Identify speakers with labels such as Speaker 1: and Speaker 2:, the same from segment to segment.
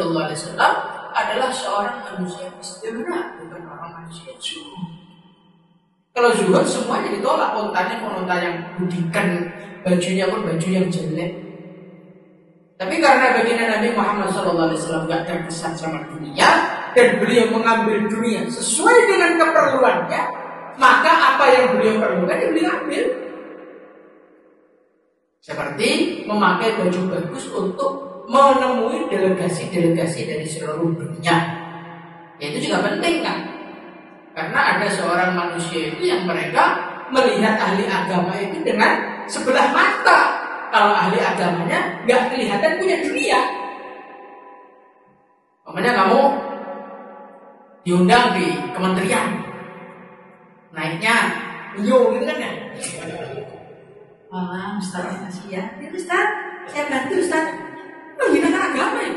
Speaker 1: Shallallahu Alaihi Wasallam adalah seorang manusia istimewa, bukan orang manusia zuhud. Kalau zuhud semuanya ditolak, ontanya pun onta yang budikan, bajunya pun baju yang jelek. Tapi karena baginda Nabi Muhammad SAW gak terkesan sama dunia dan beliau mengambil dunia sesuai dengan keperluannya, maka apa yang beliau perlukan beliau ambil. Seperti memakai baju bagus untuk menemui delegasi-delegasi dari seluruh dunia. Ya, itu juga penting kan? Karena ada seorang manusia itu yang mereka melihat ahli agama itu dengan sebelah mata. Kalau ahli agamanya nggak kelihatan punya dunia. Makanya kamu diundang di kementerian, naiknya yo gitu kan ya? Wah, Ustaz makasih ya. Ya Ustaz, saya bantu Ustaz. Menghinakan agama ya.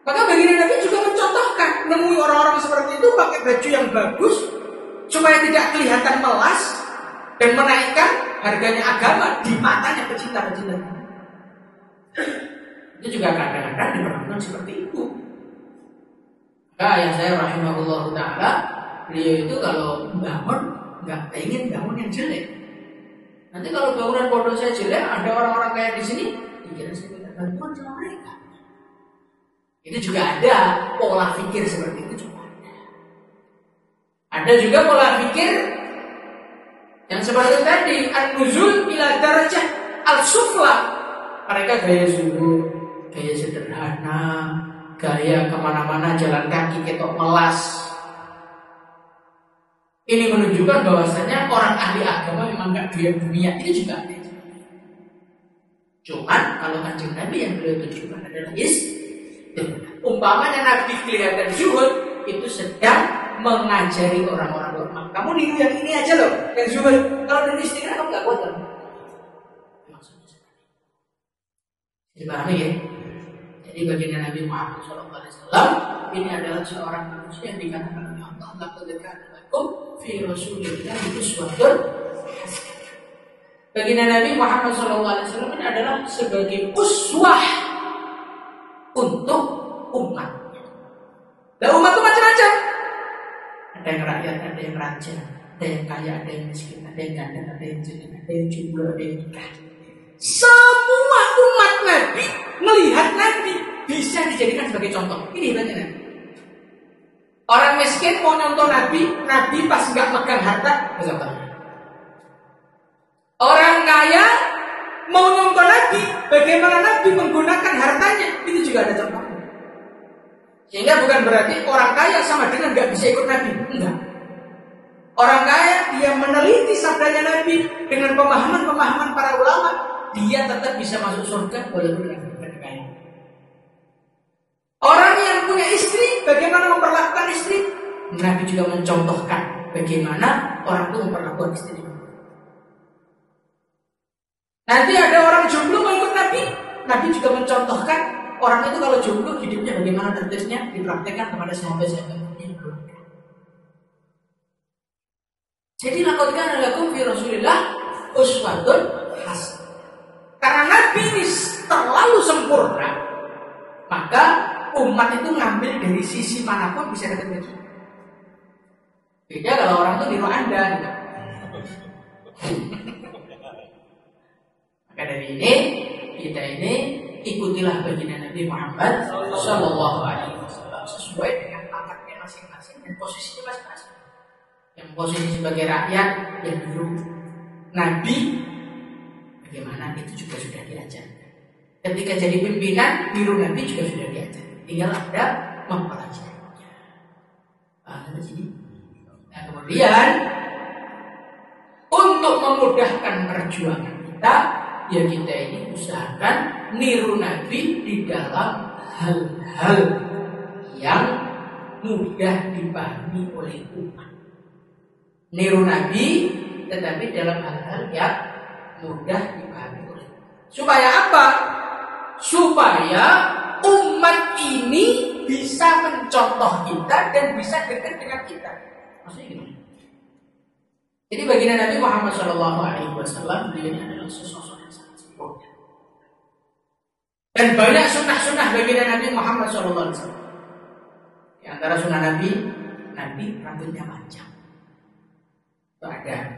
Speaker 1: Maka baginda Nabi juga mencontohkan, menemui orang-orang seperti itu pakai baju yang bagus supaya tidak kelihatan melas dan menaikkan harganya agama di matanya pecinta-pecinta. Itu juga kadang-kadang diperlukan seperti itu. Maka ayah saya rahimahullah ta'ala, beliau itu kalau bangun nggak ingin bangun yang jelek. Nanti kalau bangunan pondok saya jelek, ada orang-orang kayak di sini, dikira saya minta bantuan sama mereka. Itu juga ada pola pikir seperti itu juga ada. Ada juga pola pikir yang seperti tadi, an-nuzul ila darajah al-sufla. Mereka gaya zuhud, gaya sederhana, gaya kemana-mana jalan kaki ketok melas. Ini menunjukkan bahwasanya orang ahli agama memang gak doyan dunia. Itu juga ada. Cuman kalau kanjeng Nabi yang beliau tunjukkan adalah umpamanya Nabi kelihatan zuhud, itu sedang mengajari orang-orang lemah. Kamu niru yang ini aja loh, yang zuhud. Kalau dari istiqomah kamu gak kuat kan? Maksudnya seperti itu. Dipahami ya? Jadi baginda Nabi Muhammad SAW ini adalah seorang manusia yang dikatakan oleh Allah, laqad kana lakum fi rasulillahi uswatun hasanah. Baginda Nabi Muhammad SAW ini adalah sebagai uswah untuk umat. Dan umat itu macam-macam. Ada yang rakyat, ada yang raja, ada yang kaya, ada yang miskin, ada yang ganda, ada yang jelek, ada yang jomblo, ada yang nikah. Semua umat Nabi melihat Nabi bisa dijadikan sebagai contoh. Ini hebatnya Nabi. Orang miskin mau nonton Nabi, Nabi pas nggak megang harta, betul. Orang kaya mau nonton Nabi, bagaimana Nabi menggunakan hartanya, itu juga ada contohnya. Sehingga bukan berarti orang kaya sama dengan nggak bisa ikut Nabi, enggak. Orang kaya dia meneliti sabdanya Nabi dengan pemahaman-pemahaman para ulama, dia tetap bisa masuk surga walaupun tidak kaya. Orang yang punya istri, bagaimana memperlakukan istri, Nabi juga mencontohkan bagaimana orang itu memperlakukan istri. Nanti ada orang jomblo mau ikut Nabi, Nabi juga mencontohkan orang itu kalau jomblo hidupnya bagaimana tertibnya dipraktekkan kepada sahabat-sahabatnya. Jadi laqad kana lakum fi Rasulillah uswatun hasanah. Karena Nabi ini terlalu sempurna, maka umat itu ngambil dari sisi manapun bisa dapat begitu. Beda kalau orang itu niru Anda gitu. Maka dari ini kita ini ikutilah baginda Nabi Muhammad Sallallahu Alaihi Wasallam sesuai dengan pangkatnya masing-masing dan posisinya masing-masing. Yang posisi sebagai rakyat yang niru Nabi, bagaimana itu juga sudah diajarkan. Ketika jadi pimpinan, niru Nabi juga sudah diajarkan. Tinggal Anda mempelajarinya. Sampai sini. Nah, kemudian untuk memudahkan perjuangan kita, ya kita ini usahakan niru Nabi di dalam hal-hal yang mudah dipahami oleh umat. Niru Nabi tetapi dalam hal-hal yang mudah dipahami oleh umat. Supaya apa? Supaya umat ini bisa mencontoh kita dan bisa dekat dengan kita. Maksudnya gimana? Jadi baginda Nabi Muhammad SAW beliau ini adalah sosok yang sangat sempurna. Dan banyak sunnah-sunnah baginda Nabi Muhammad antara sunnah Nabi rambutnya panjang. Itu ada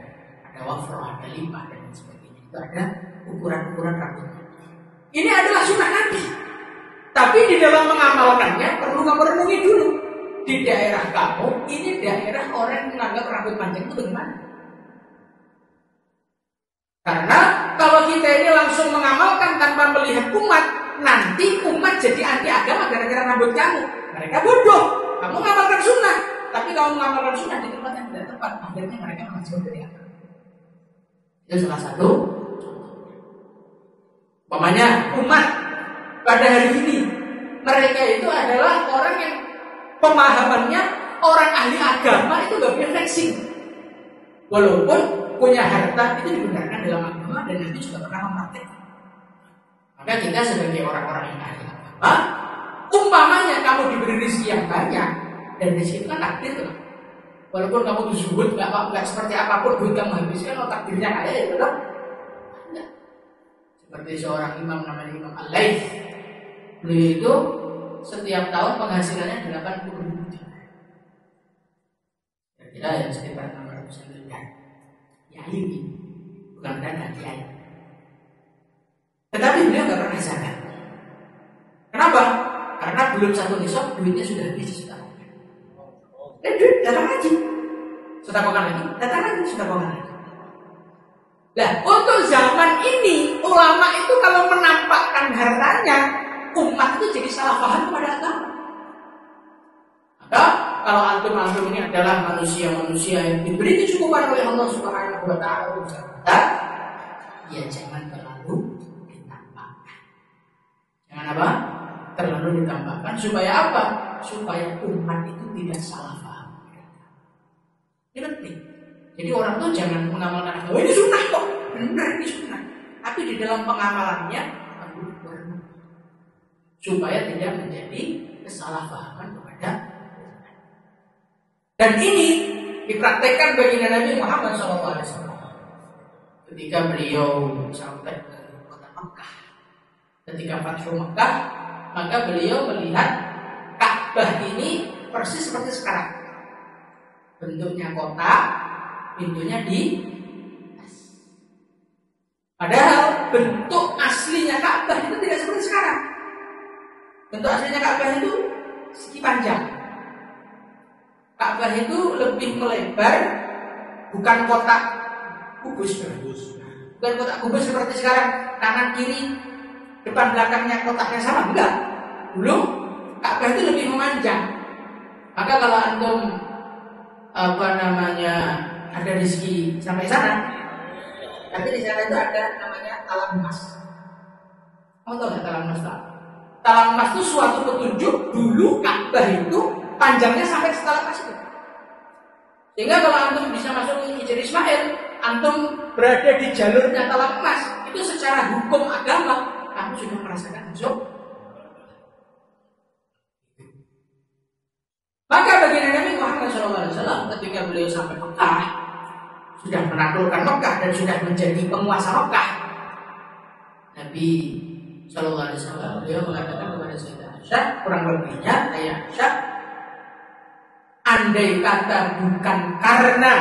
Speaker 1: wafroh, ada lima dan sebagainya. Itu ada ukuran-ukuran rambutnya. Ini adalah sunnah Nabi. Tapi di dalam mengamalkannya perlu kamu renungi dulu. Di daerah kamu, ini daerah orang yang menganggap rambut panjang itu bagaimana? Karena kalau kita ini langsung mengamalkan tanpa melihat umat, nanti umat jadi anti agama gara-gara rambut kamu. Mereka bodoh. Kamu mengamalkan sunnah, tapi kamu mengamalkan sunnah di tempat yang tidak tepat, akhirnya mereka menjauh dari agama. Itu salah satu. Umpamanya umat pada hari ini, mereka itu adalah orang yang pemahamannya orang ahli agama itu gak punya flexing. Walaupun punya harta itu dibenarkan dalam agama dan Nabi juga pernah mempraktikkan. Maka kita sebagai orang-orang yang ahli agama, umpamanya kamu diberi rezeki yang banyak, dan rezeki itu kan takdir tuh. Walaupun kamu disebut nggak seperti apapun duit kamu habiskan, kalau takdirnya kaya ya betul. Enggak. Seperti seorang imam namanya Imam Al-Laits. Beliau itu setiap tahun penghasilannya 80.000 dinar. Kira-kira yang sekitar 600 miliar. Ya ini bukan dana kiai. Tetapi beliau nggak pernah zakat. Kenapa? Karena belum satu nisab duitnya sudah habis setahun. Duit datang lagi, sedekahkan lagi, datang lagi, sedekahkan lagi. Nah, untuk zaman ini ulama itu kalau menampakkan hartanya, umat itu jadi salah paham kepada agama. Maka kalau antum ini adalah manusia-manusia yang diberi kecukupan oleh Allah Subhanahu wa taala, ya jangan terlalu ditampakkan. Jangan apa? Terlalu ditampakkan supaya apa? Supaya umat itu tidak salah paham. Ini penting. Jadi orang tuh jangan mengamalkan agama. Ini sunnah kok, benar ini sunnah. Tapi di dalam pengamalannya perlu berubah supaya tidak menjadi kesalahpahaman kepada umat. Dan ini dipraktekkan bagi Nabi Muhammad SAW ketika beliau sampai ke kota Mekah. Ketika Fathu Mekah, maka beliau melihat Ka'bah ini persis seperti sekarang. Bentuknya kotak, pintunya di atas. Padahal bentuk aslinya Ka'bah itu tidak seperti sekarang. Bentuk aslinya Ka'bah itu segi panjang. Ka'bah itu lebih melebar, bukan kotak kubus. Bukan kotak kubus seperti sekarang, kanan kiri, depan belakangnya kotaknya sama, enggak. Dulu Ka'bah itu lebih memanjang. Maka kalau antum ada rezeki sampai sana, tapi di sana itu ada namanya talang emas. Kamu tahu nggak talang emas? Talang emas itu suatu petunjuk dulu Ka'bah itu panjangnya sampai talang emas itu. Sehingga kalau antum bisa masuk ke Hijr Ismail, antum berada di jalurnya talang emas, itu secara hukum agama kamu sudah merasakan masuk. Maka bagi Nabi Muhammad SAW ketika beliau sampai Mekah, sudah menaklukkan Mekah dan sudah menjadi penguasa Mekah, Nabi SAW beliau mengatakan kepada Sayyidah Aisyah, kurang lebihnya Aisyah, andai kata bukan karena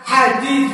Speaker 1: hadis